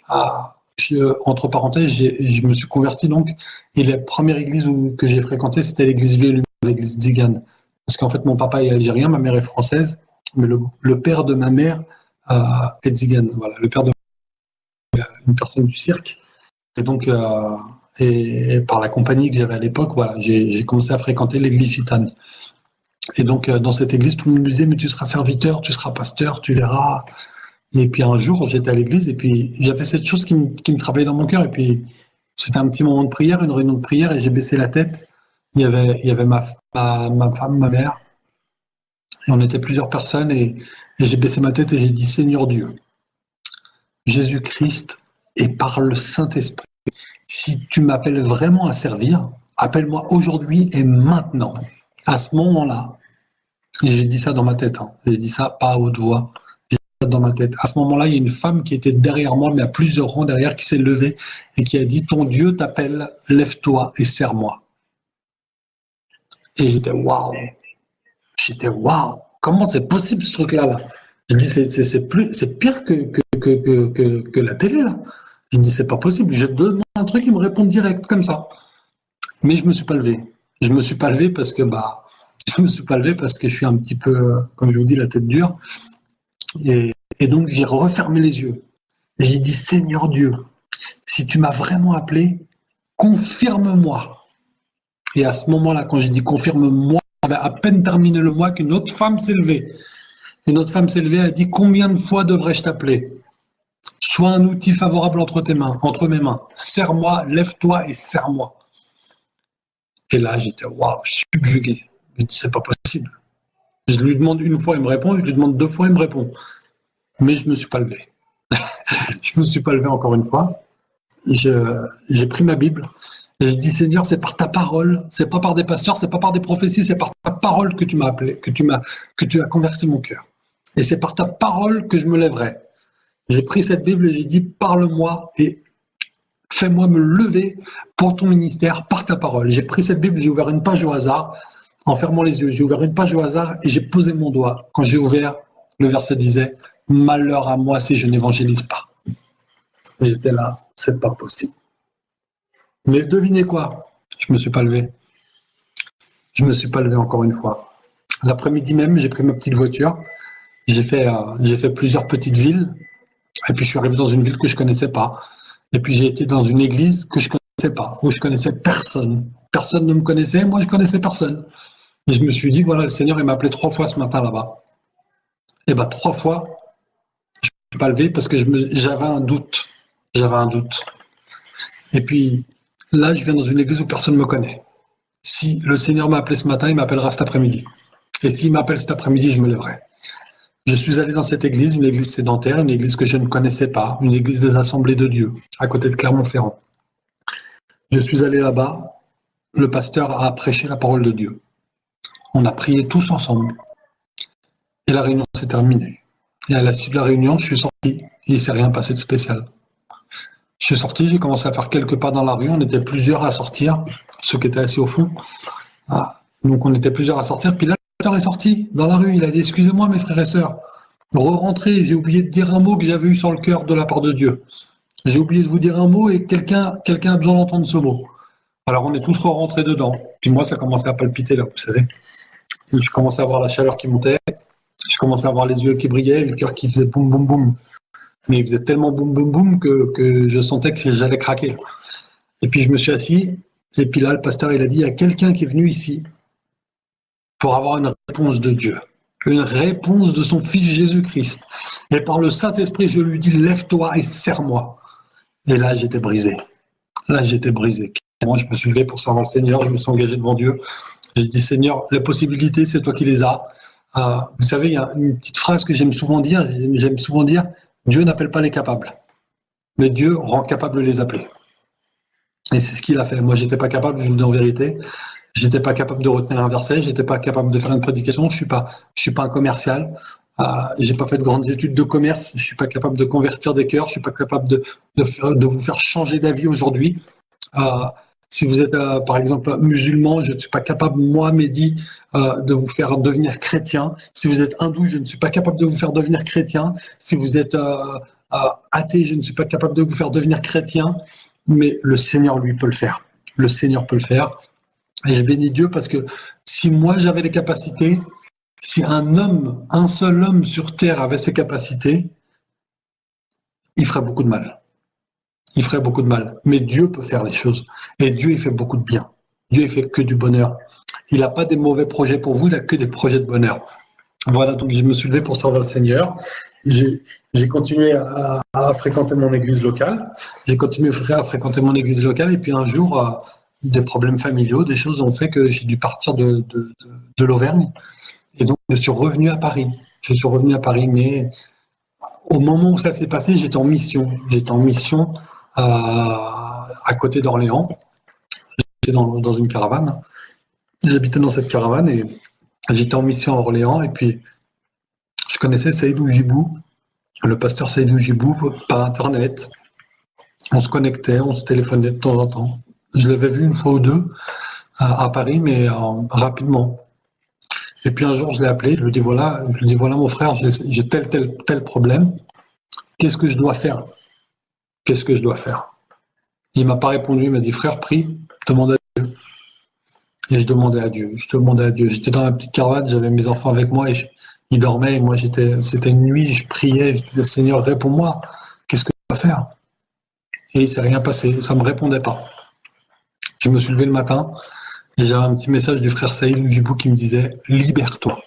Entre parenthèses, je me suis converti donc, et la première église que j'ai fréquentée, c'était l'église Vieux Lumière, l'église Zigane. Parce qu'en fait, mon papa est algérien, ma mère est française, mais le père de ma mère est Zigane. Voilà, le père de une personne du cirque. Et donc, et par la compagnie que j'avais à l'époque, voilà, j'ai commencé à fréquenter l'église gitane. Et donc, dans cette église, tout le monde me disait, mais tu seras serviteur, tu seras pasteur, tu verras. Et puis un jour, j'étais à l'église et puis j'avais cette chose qui me travaillait dans mon cœur. Et puis, c'était un petit moment de prière, une réunion de prière, et j'ai baissé la tête. Il y avait ma femme, ma mère, et on était plusieurs personnes, et j'ai baissé ma tête et j'ai dit, Seigneur Dieu, Jésus-Christ, et par le Saint-Esprit, si tu m'appelles vraiment à servir, appelle-moi aujourd'hui et maintenant. À ce moment-là, et j'ai dit ça dans ma tête, j'ai dit ça pas à haute voix, j'ai dit ça dans ma tête. À ce moment-là, il y a une femme qui était derrière moi, mais à plusieurs rangs derrière, qui s'est levée et qui a dit, ton Dieu t'appelle, lève-toi et sers-moi. Et j'étais waouh, comment c'est possible ce truc-là là. Je dis c'est pire que la télé là. Je dis c'est pas possible. Je demande un truc, il me répond direct comme ça. Mais je me suis pas levé. Je me suis pas levé parce que je suis un petit peu, comme je vous dis, la tête dure. Et donc j'ai refermé les yeux. Et j'ai dit Seigneur Dieu, si tu m'as vraiment appelé, confirme-moi. Et à ce moment-là, quand j'ai dit confirme-moi, j'avais à peine terminé le mois qu'une autre femme s'est levée. Une autre femme s'est levée, elle a dit combien de fois devrais-je t'appeler? Sois un outil favorable entre mes mains. Serre-moi, lève-toi et serre-moi. Et là, j'étais waouh, subjugué. Je me dis c'est pas possible. Je lui demande une fois, il me répond. Je lui demande 2 fois, il me répond. Mais je me suis pas levé. Je me suis pas levé encore une fois. J'ai pris ma Bible. Et je dis Seigneur, c'est par ta parole, c'est pas par des pasteurs, c'est pas par des prophéties, c'est par ta parole que tu m'as appelé, que tu as converti mon cœur. Et c'est par ta parole que je me lèverai. J'ai pris cette Bible et j'ai dit parle-moi et fais-moi me lever pour ton ministère par ta parole. J'ai pris cette Bible, j'ai ouvert une page au hasard, en fermant les yeux, j'ai ouvert une page au hasard et j'ai posé mon doigt. Quand j'ai ouvert, le verset disait malheur à moi si je n'évangélise pas. Et j'étais là, c'est pas possible. Mais devinez quoi? Je me suis pas levé. Je me suis pas levé encore une fois. L'après-midi même, j'ai pris ma petite voiture. J'ai fait plusieurs petites villes. Et puis je suis arrivé dans une ville que je connaissais pas. Et puis j'ai été dans une église que je connaissais pas, où je connaissais personne. Personne ne me connaissait, moi je connaissais personne. Et je me suis dit, voilà, le Seigneur, il m'a appelé 3 fois ce matin là-bas. Et 3 fois, je ne me suis pas levé parce que j'avais un doute. J'avais un doute. Et puis, là, je viens dans une église où personne ne me connaît. Si le Seigneur m'a appelé ce matin, il m'appellera cet après-midi. Et s'il m'appelle cet après-midi, je me lèverai. Je suis allé dans cette église, une église sédentaire, une église que je ne connaissais pas, une église des Assemblées de Dieu, à côté de Clermont-Ferrand. Je suis allé là-bas, le pasteur a prêché la parole de Dieu. On a prié tous ensemble. Et la réunion s'est terminée. Et à la suite de la réunion, je suis sorti et il ne s'est rien passé de spécial. Je suis sorti, j'ai commencé à faire quelques pas dans la rue. On était plusieurs à sortir, ceux qui étaient assis au fond. Donc on était plusieurs à sortir. Puis là, le pasteur est sorti dans la rue. Il a dit excusez-moi mes frères et sœurs, re-rentrez. J'ai oublié de dire un mot que j'avais eu sur le cœur de la part de Dieu. J'ai oublié de vous dire un mot et quelqu'un a besoin d'entendre ce mot. Alors, on est tous rentrés dedans. Puis moi, ça commençait à palpiter, là, vous savez. Je commençais à voir la chaleur qui montait. Je commençais à voir les yeux qui brillaient, le cœur qui faisait boum, boum, boum. Mais il faisait tellement boum, boum, boum que je sentais que j'allais craquer. Et puis, je me suis assis. Et puis là, le pasteur, il a dit, il y a quelqu'un qui est venu ici pour avoir une réponse de Dieu. Une réponse de son Fils Jésus-Christ. Et par le Saint-Esprit, je lui dis, lève-toi et serre-moi. Et là, j'étais brisé. Là, j'étais brisé. Moi, je me suis levé pour servir le Seigneur. Je me suis engagé devant Dieu. J'ai dit, Seigneur, les possibilités, c'est toi qui les as. Vous savez, il y a une petite phrase que j'aime souvent dire. Dieu n'appelle pas les capables, mais Dieu rend capable de les appeler. Et c'est ce qu'il a fait. Moi, j'étais pas capable, je vous le dis en vérité. J'étais pas capable de retenir un verset. J'étais pas capable de faire une prédication. Je suis pas un commercial. J'ai pas fait de grandes études de commerce. Je suis pas capable de convertir des cœurs. Je suis pas capable de vous faire changer d'avis aujourd'hui. Si vous êtes, par exemple, musulman, je ne suis pas capable, moi, Mehdi, de vous faire devenir chrétien. Si vous êtes hindou, je ne suis pas capable de vous faire devenir chrétien. Si vous êtes athée, je ne suis pas capable de vous faire devenir chrétien. Mais le Seigneur, lui, peut le faire. Le Seigneur peut le faire. Et je bénis Dieu parce que si moi, j'avais les capacités, si un seul homme sur terre avait ces capacités, il ferait beaucoup de mal. Il ferait beaucoup de mal. Mais Dieu peut faire les choses. Et Dieu, il fait beaucoup de bien. Dieu, il fait que du bonheur. Il n'a pas des mauvais projets pour vous, il n'a que des projets de bonheur. Voilà, donc je me suis levé pour servir le Seigneur. J'ai continué à fréquenter mon église locale. J'ai continué à fréquenter mon église locale. Et puis un jour, des problèmes familiaux, des choses ont fait que j'ai dû partir de l'Auvergne. Et donc, je suis revenu à Paris. Mais au moment où ça s'est passé, j'étais en mission. J'étais en mission à côté d'Orléans. J'étais dans une caravane. J'habitais dans cette caravane et j'étais en mission à Orléans. Et puis, je connaissais Seydou Djibou, le pasteur Seydou Djibou, par Internet. On se connectait, on se téléphonait de temps en temps. Je l'avais vu une fois ou deux à Paris, mais rapidement. Et puis un jour, je l'ai appelé. Je lui dis voilà, mon frère, j'ai tel problème. Qu'est-ce que je dois faire? Il m'a pas répondu. Il m'a dit frère, prie, demande à Dieu. Et je demandais à Dieu. J'étais dans la petite caravane, j'avais mes enfants avec moi et ils dormaient. Et moi, c'était une nuit, je priais. Je disais Seigneur, réponds-moi. Qu'est-ce que je dois faire? Et il s'est rien passé. Ça me répondait pas. Je me suis levé le matin et j'avais un petit message du frère Saïd Djibou qui me disait « Libère-toi ».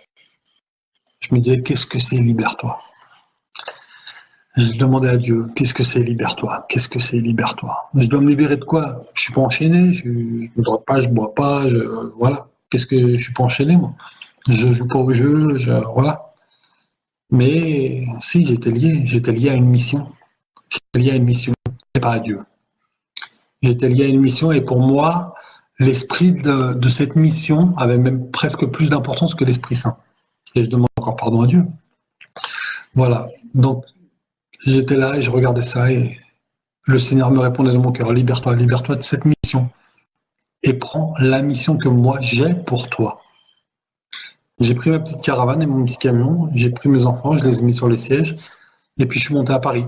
Je me disais « Qu'est-ce que c'est libère-toi » Je demandais à Dieu « Qu'est-ce que c'est libère-toi » Je dois me libérer de quoi? Je suis pas enchaîné, je ne drogue pas, je bois pas, voilà. Qu'est-ce que je suis pas enchaîné moi? Je joue pas au jeu, voilà. Mais si, j'étais lié à une mission. Et pas à Dieu. J'étais lié à une mission et pour moi, l'esprit de cette mission avait même presque plus d'importance que l'Esprit Saint. Et je demande encore pardon à Dieu. Voilà. Donc, j'étais là et je regardais ça et le Seigneur me répondait dans mon cœur, libère-toi de cette mission et prends la mission que moi j'ai pour toi. J'ai pris ma petite caravane et mon petit camion, j'ai pris mes enfants, je les ai mis sur les sièges et puis je suis monté à Paris.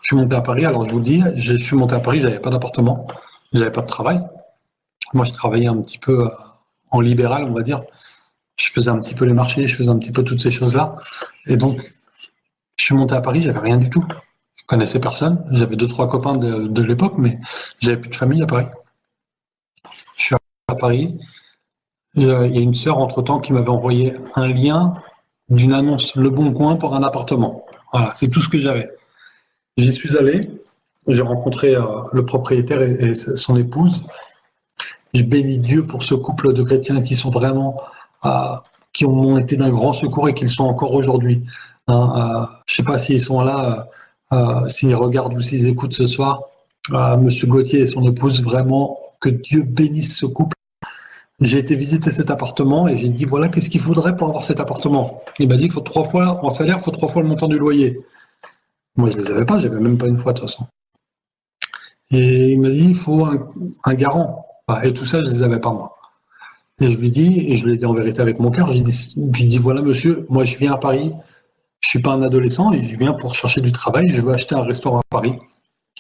Alors je vous dis, je suis monté à Paris, j'avais pas d'appartement, j'avais pas de travail. Moi, je travaillais un petit peu en libéral, on va dire. Je faisais un petit peu les marchés, je faisais un petit peu toutes ces choses-là. Et donc, je suis monté à Paris, j'avais rien du tout. Je connaissais personne. J'avais 2-3 copains de l'époque, mais j'avais plus de famille à Paris. Je suis à Paris. Il y a une sœur, entre-temps, qui m'avait envoyé un lien d'une annonce Le Bon Coin pour un appartement. Voilà, c'est tout ce que j'avais. J'y suis allé, j'ai rencontré le propriétaire et son épouse. Je bénis Dieu pour ce couple de chrétiens qui sont vraiment, qui ont été d'un grand secours et qui le sont encore aujourd'hui. Je ne sais pas s'ils sont là, s'ils regardent ou s'ils écoutent ce soir. Monsieur Gauthier et son épouse, vraiment, que Dieu bénisse ce couple. J'ai été visiter cet appartement et j'ai dit, voilà, qu'est-ce qu'il faudrait pour avoir cet appartement? Il m'a dit qu'il faut 3 fois, en salaire, il faut 3 fois le montant du loyer. Moi, je ne les avais pas, j'avais même pas une fois de toute façon. Et il m'a dit, il faut un garant. Et tout ça, je ne les avais pas moi. Et je lui dis, et je lui ai dit en vérité avec mon cœur, je lui ai dit, voilà monsieur, moi je viens à Paris, je ne suis pas un adolescent et je viens pour chercher du travail, je veux acheter un restaurant à Paris.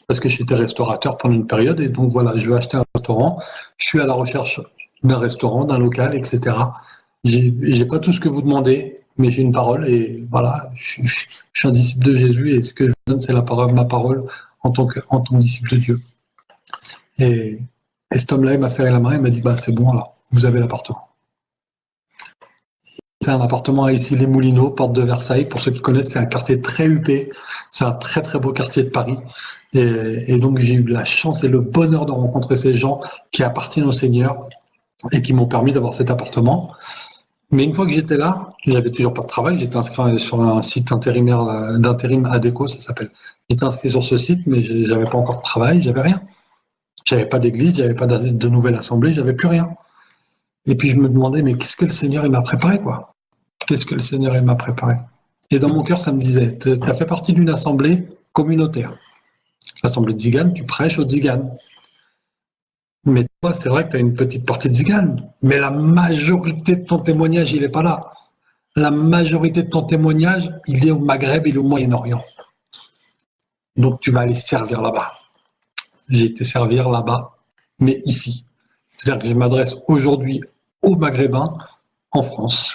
parce que j'étais restaurateur pendant une période, et donc voilà, je veux acheter un restaurant, je suis à la recherche d'un restaurant, d'un local, etc. J'ai pas tout ce que vous demandez, mais j'ai une parole, et voilà, je suis un disciple de Jésus, et ce que je donne, c'est ma parole en tant que disciple de Dieu. Et cet homme-là, il m'a serré la main, il m'a dit, bah c'est bon, là, vous avez l'appartement. C'est un appartement à Issy-les-Moulineaux, porte de Versailles. Pour ceux qui connaissent, c'est un quartier très huppé. C'est un très très beau quartier de Paris. Et donc j'ai eu la chance et le bonheur de rencontrer ces gens qui appartiennent au Seigneur et qui m'ont permis d'avoir cet appartement. Mais une fois que j'étais là, j'avais toujours pas de travail. J'étais inscrit sur un site intérimaire d'intérim Adéco, ça s'appelle. J'étais inscrit sur ce site, mais j'avais pas encore de travail, j'avais rien. J'avais pas d'église, j'avais pas de nouvelle assemblée, j'avais plus rien. Et puis je me demandais, mais qu'est-ce que le Seigneur il m'a préparé, quoi? Qu'est-ce que le Seigneur il m'a préparé? Et dans mon cœur, ça me disait, tu as fait partie d'une assemblée communautaire. L'assemblée de Zigane, tu prêches aux Ziganes. Mais toi, c'est vrai que tu as une petite partie de Zigane, mais la majorité de ton témoignage, il n'est pas là. La majorité de ton témoignage, il est au Maghreb et au Moyen-Orient. Donc tu vas aller servir là-bas. J'ai été servir là-bas, mais ici. C'est-à-dire que je m'adresse aujourd'hui aux Maghrébins en France,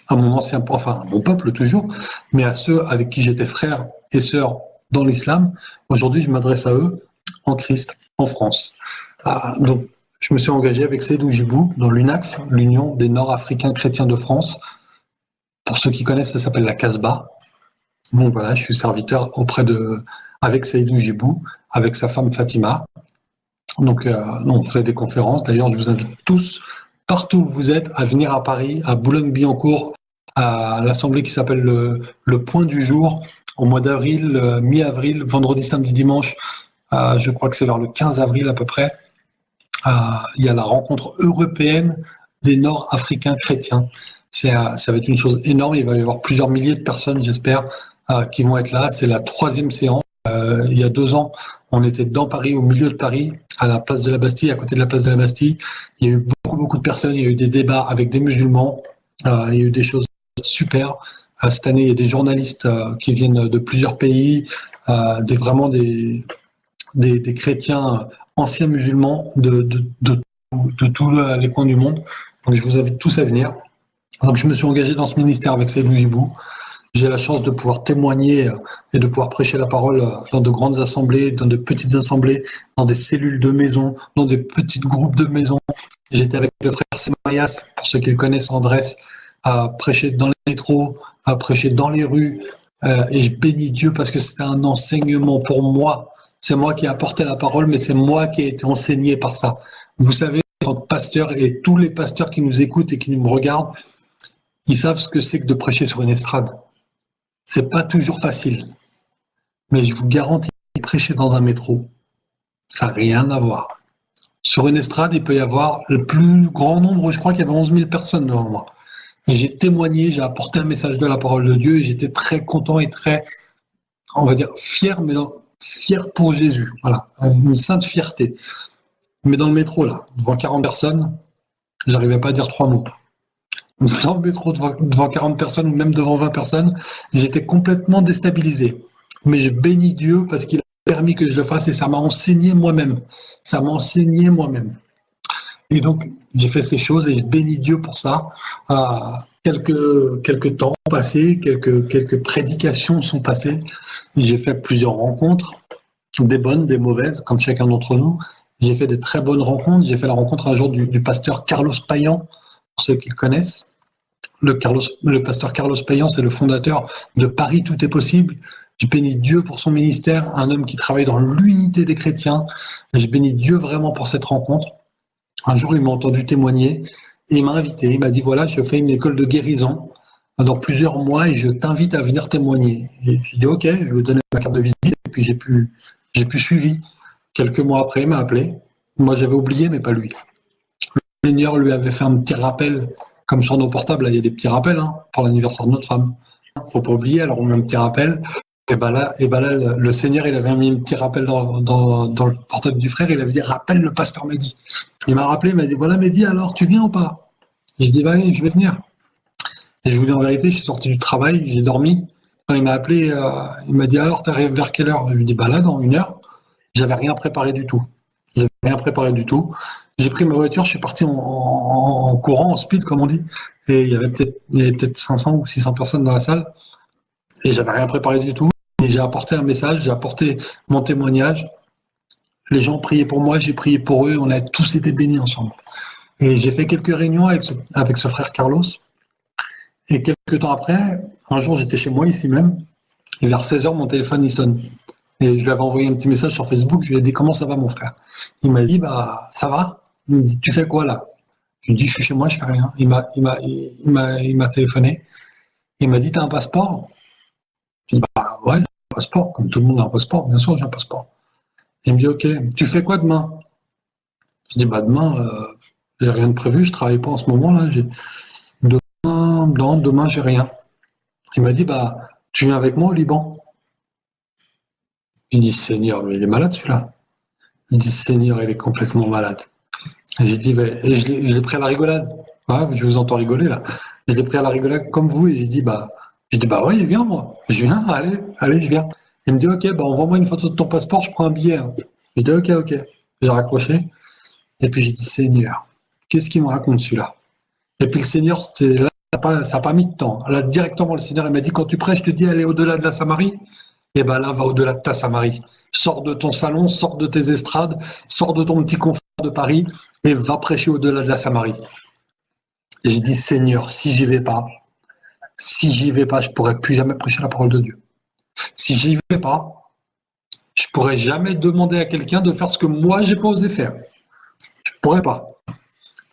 à mon ancien, enfin à mon peuple toujours, mais à ceux avec qui j'étais frère et sœur dans l'islam. Aujourd'hui, je m'adresse à eux en Christ, en France. Donc, je me suis engagé avec Seydou Djibou dans l'UNACF, l'Union des Nord-Africains chrétiens de France. Pour ceux qui connaissent, ça s'appelle la Casbah. Donc voilà, je suis serviteur avec Seydou Djibou, avec sa femme Fatima. Donc, on fait des conférences. D'ailleurs, je vous invite tous, partout où vous êtes, à venir à Paris, à Boulogne-Billancourt, à l'assemblée qui s'appelle le Point du Jour, au mois d'avril, mi-avril, vendredi, samedi, dimanche. Je crois que c'est vers le 15 avril à peu près. Il y a la rencontre européenne des Nord-Africains chrétiens. Ça va être une chose énorme. Il va y avoir plusieurs milliers de personnes, j'espère, qui vont être là. C'est la 3e séance. Il y a 2 ans, on était dans Paris, au milieu de Paris, à la place de la Bastille, à côté de la place de la Bastille. Il y a eu beaucoup de personnes. Il y a eu des débats avec des musulmans. Il y a eu des choses super. Cette année, il y a des journalistes qui viennent de plusieurs pays, vraiment des chrétiens anciens musulmans de tous les coins du monde. Donc, je vous invite tous à venir. Donc, je me suis engagé dans ce ministère avec Seydou Djibou. J'ai la chance de pouvoir témoigner et de pouvoir prêcher la parole dans de grandes assemblées, dans de petites assemblées, dans des cellules de maison, dans des petits groupes de maison. J'étais avec le frère Semayas, pour ceux qui le connaissent, Andrés, à prêcher dans les métros, à prêcher dans les rues. Et je bénis Dieu parce que c'était un enseignement pour moi. C'est moi qui ai apporté la parole, mais c'est moi qui ai été enseigné par ça. Vous savez, en tant que pasteur, et tous les pasteurs qui nous écoutent et qui nous regardent, ils savent ce que c'est que de prêcher sur une estrade. C'est pas toujours facile. Mais je vous garantis, prêcher dans un métro, ça n'a rien à voir. Sur une estrade, il peut y avoir le plus grand nombre, je crois qu'il y avait 11 000 personnes devant moi. Et j'ai témoigné, j'ai apporté un message de la parole de Dieu, et j'étais très content et très, on va dire, fier, mais fier pour Jésus. Voilà, une sainte fierté. Mais dans le métro, là, devant 40 personnes, j'arrivais pas à dire 3 mots. Dans le métro, devant 40 personnes, ou même devant 20 personnes, j'étais complètement déstabilisé. Mais je bénis Dieu parce qu'il a permis que je le fasse et ça m'a enseigné moi-même. Ça m'a enseigné moi-même. Et donc, j'ai fait ces choses et je bénis Dieu pour ça. Quelques temps passés, quelques prédications sont passées. J'ai fait plusieurs rencontres, des bonnes, des mauvaises, comme chacun d'entre nous. J'ai fait des très bonnes rencontres. J'ai fait la rencontre un jour du pasteur Carlos Payan, pour ceux qui le connaissent. Le pasteur Carlos Payan, c'est le fondateur de Paris Tout est possible. Je bénis Dieu pour son ministère, un homme qui travaille dans l'unité des chrétiens. Et je bénis Dieu vraiment pour cette rencontre. Un jour, il m'a entendu témoigner et il m'a invité. Il m'a dit, voilà, je fais une école de guérison dans plusieurs mois et je t'invite à venir témoigner. Et j'ai dit, ok, je lui ai donné ma carte de visite et puis j'ai pu suivre. Quelques mois après, il m'a appelé. Moi, j'avais oublié, mais pas lui. Le Seigneur lui avait fait un petit rappel, comme sur nos portables, là, il y a des petits rappels pour l'anniversaire de notre femme. Il ne faut pas oublier, alors on met un petit rappel. Et ben là, le Seigneur, il avait mis un petit rappel dans le portable du frère, il avait dit, rappelle le pasteur Mehdi. Il m'a rappelé, il m'a dit, voilà Mehdi, alors tu viens ou pas? J'ai dit, bah oui, je vais venir. Et je vous dis en vérité, je suis sorti du travail, j'ai dormi. Quand il m'a appelé, il m'a dit, alors tu arrives vers quelle heure? Je lui ai dit, bah là, dans 1 heure. J'avais rien préparé du tout. J'avais rien préparé du tout. J'ai pris ma voiture, je suis parti en courant, en speed, comme on dit. Et il y avait peut-être 500 ou 600 personnes dans la salle. Et j'avais rien préparé du tout. Et j'ai apporté un message, j'ai apporté mon témoignage. Les gens priaient pour moi, j'ai prié pour eux. On a tous été bénis ensemble. Et j'ai fait quelques réunions avec ce frère Carlos. Et quelques temps après, un jour, j'étais chez moi, ici même. Et vers 16h, mon téléphone, il sonne. Et je lui avais envoyé un petit message sur Facebook. Je lui ai dit, comment ça va, mon frère? Il m'a dit, bah, ça va. Il me dit, tu fais quoi, là? Je lui ai dit, je suis chez moi, je fais rien. Il m'a téléphoné. Il m'a dit, t'as un passeport? Je lui ai dit, bah, ouais, j'ai un passeport. Comme tout le monde a un passeport, bien sûr, j'ai un passeport. Il me dit, ok, tu fais quoi demain? Je dis, bah, demain, j'ai rien de prévu, je travaille pas en ce moment, là. Demain, j'ai rien. Il m'a dit, bah, tu viens avec moi au Liban? J'ai dit, Seigneur, mais il est malade celui-là. Il dit, Seigneur, il est complètement malade. Et j'ai dit, et je l'ai pris à la rigolade. Ouais, je vous entends rigoler là. Je l'ai pris à la rigolade comme vous et j'ai dit, bah ouais, viens moi. Je viens, allez, je viens. Il me dit, ok, bah envoie-moi une photo de ton passeport, je prends un billet. Hein. Je dis, ok. J'ai raccroché. Et puis j'ai dit, Seigneur, qu'est-ce qu'il me raconte celui-là? Et puis le Seigneur, là, ça n'a pas mis de temps. Là, directement, le Seigneur, il m'a dit, quand tu prêches, je te dis, allez au-delà de la Samarie. Et ben là, va au-delà de ta Samarie. Sors de ton salon, sors de tes estrades, sors de ton petit confort de Paris et va prêcher au-delà de la Samarie. Et j'ai dit, Seigneur, si j'y vais pas, je pourrai plus jamais prêcher la parole de Dieu. Si j'y vais pas, je pourrai jamais demander à quelqu'un de faire ce que moi j'ai pas osé faire. Je pourrais pas.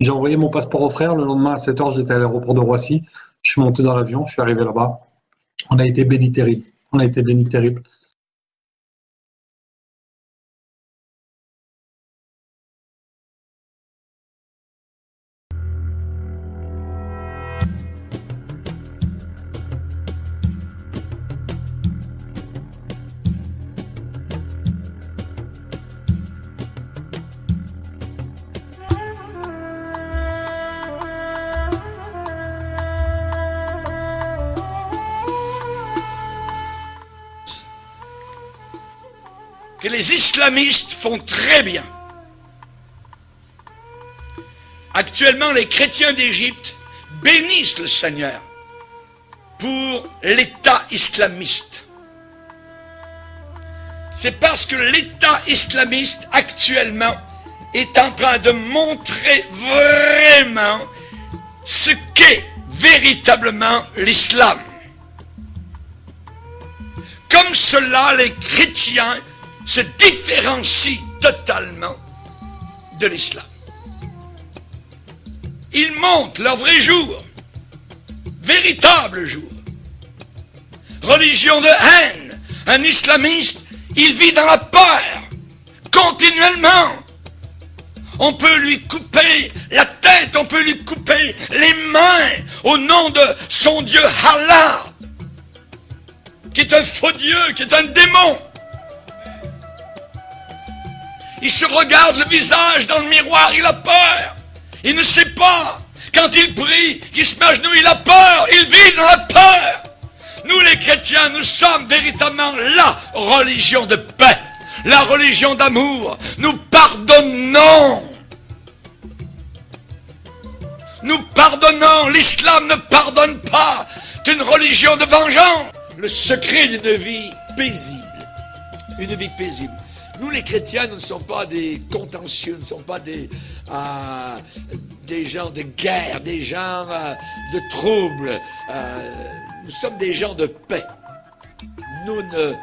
J'ai envoyé mon passeport au frère. Le lendemain à 7h, j'étais à l'aéroport de Roissy. Je suis monté dans l'avion, je suis arrivé là-bas. On a été bénis terrible. On a été bénis terrible. Que les islamistes font très bien. Actuellement, les chrétiens d'Égypte bénissent le Seigneur pour l'État islamiste. C'est parce que l'État islamiste actuellement est en train de montrer vraiment ce qu'est véritablement l'islam. Comme cela, les chrétiens se différencient totalement de l'islam. Ils montrent leur vrai jour, véritable jour. Religion de haine, un islamiste, il vit dans la peur, continuellement. On peut lui couper la tête, on peut lui couper les mains au nom de son Dieu Allah, qui est un faux Dieu, qui est un démon. Il se regarde le visage dans le miroir, il a peur. Il ne sait pas. Quand il prie, qu'il se met à genoux, il a peur. Il vit dans la peur. Nous les chrétiens, nous sommes véritablement la religion de paix, la religion d'amour. Nous pardonnons. Nous pardonnons. L'islam ne pardonne pas. C'est une religion de vengeance. Le secret d'une vie paisible. Une vie paisible. Nous, les chrétiens, nous ne sommes pas des contentieux, nous ne sommes pas des gens de guerre, des gens de troubles. Nous sommes des gens de paix. Nous ne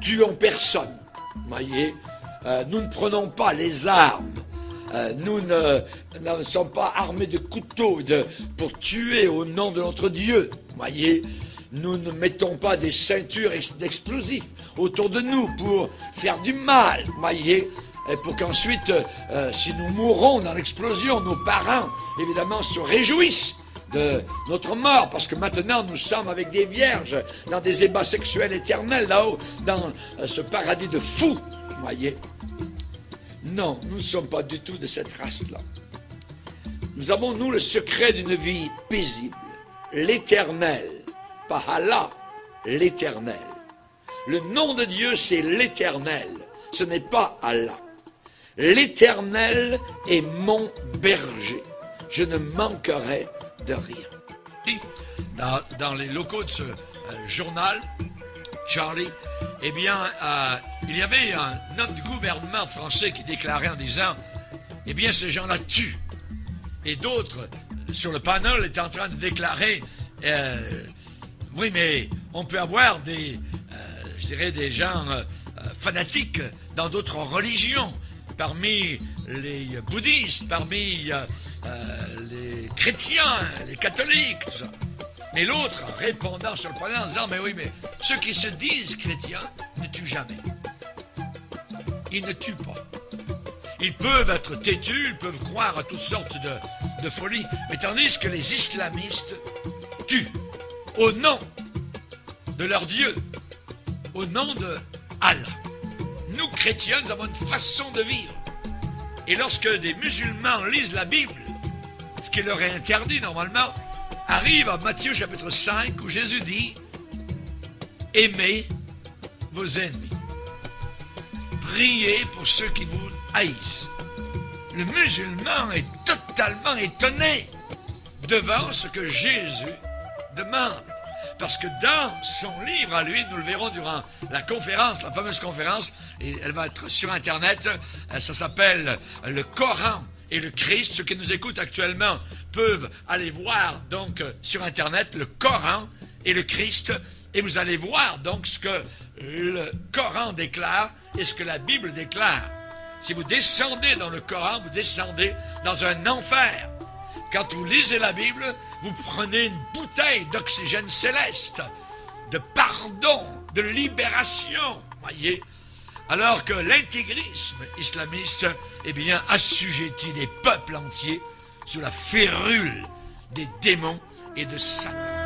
tuons personne, voyez. Nous ne prenons pas les armes. Nous ne sommes pas armés de couteaux pour tuer au nom de notre Dieu, voyez. Nous ne mettons pas des ceintures d'explosifs autour de nous pour faire du mal, voyez, et pour qu'ensuite, si nous mourons dans l'explosion, nos parents, évidemment, se réjouissent de notre mort, parce que maintenant, nous sommes avec des vierges dans des ébats sexuels éternels, là-haut, dans ce paradis de fous, voyez. Non, nous ne sommes pas du tout de cette race-là. Nous avons, nous, le secret d'une vie paisible, l'éternel. Pas Allah, l'éternel. Le nom de Dieu, c'est l'éternel. ce n'est pas Allah. L'Éternel est mon berger, je ne manquerai de rien. Dans les locaux de ce journal, Charlie, eh bien, il y avait un homme du gouvernement français qui déclarait en disant, eh bien, ces gens-là tuent. Et d'autres, sur le panel, étaient en train de déclarer, oui, mais on peut avoir des gens fanatiques dans d'autres religions, parmi les bouddhistes, parmi les chrétiens, les catholiques, tout ça. Mais l'autre, répondant sur le panel en disant, mais oui, mais ceux qui se disent chrétiens ne tuent jamais. Ils ne tuent pas. Ils peuvent être têtus, ils peuvent croire à toutes sortes de folies, mais tandis que les islamistes tuent au nom de leur Dieu, au nom de Allah. Nous, chrétiens, nous avons une façon de vivre. Et lorsque des musulmans lisent la Bible, ce qui leur est interdit normalement, arrive à Matthieu chapitre 5 où Jésus dit « Aimez vos ennemis. Priez pour ceux qui vous haïssent. » Le musulman est totalement étonné devant ce que Jésus demande. Parce que dans son livre à lui, nous le verrons durant la conférence, la fameuse conférence, et elle va être sur Internet, ça s'appelle le Coran et le Christ. Ceux qui nous écoutent actuellement peuvent aller voir donc sur Internet le Coran et le Christ, et vous allez voir donc ce que le Coran déclare et ce que la Bible déclare. Si vous descendez dans le Coran, vous descendez dans un enfer. Quand vous lisez la Bible, vous prenez une bouteille d'oxygène céleste, de pardon, de libération, voyez. Alors que l'intégrisme islamiste, eh bien, assujettit des peuples entiers sous la férule des démons et de Satan.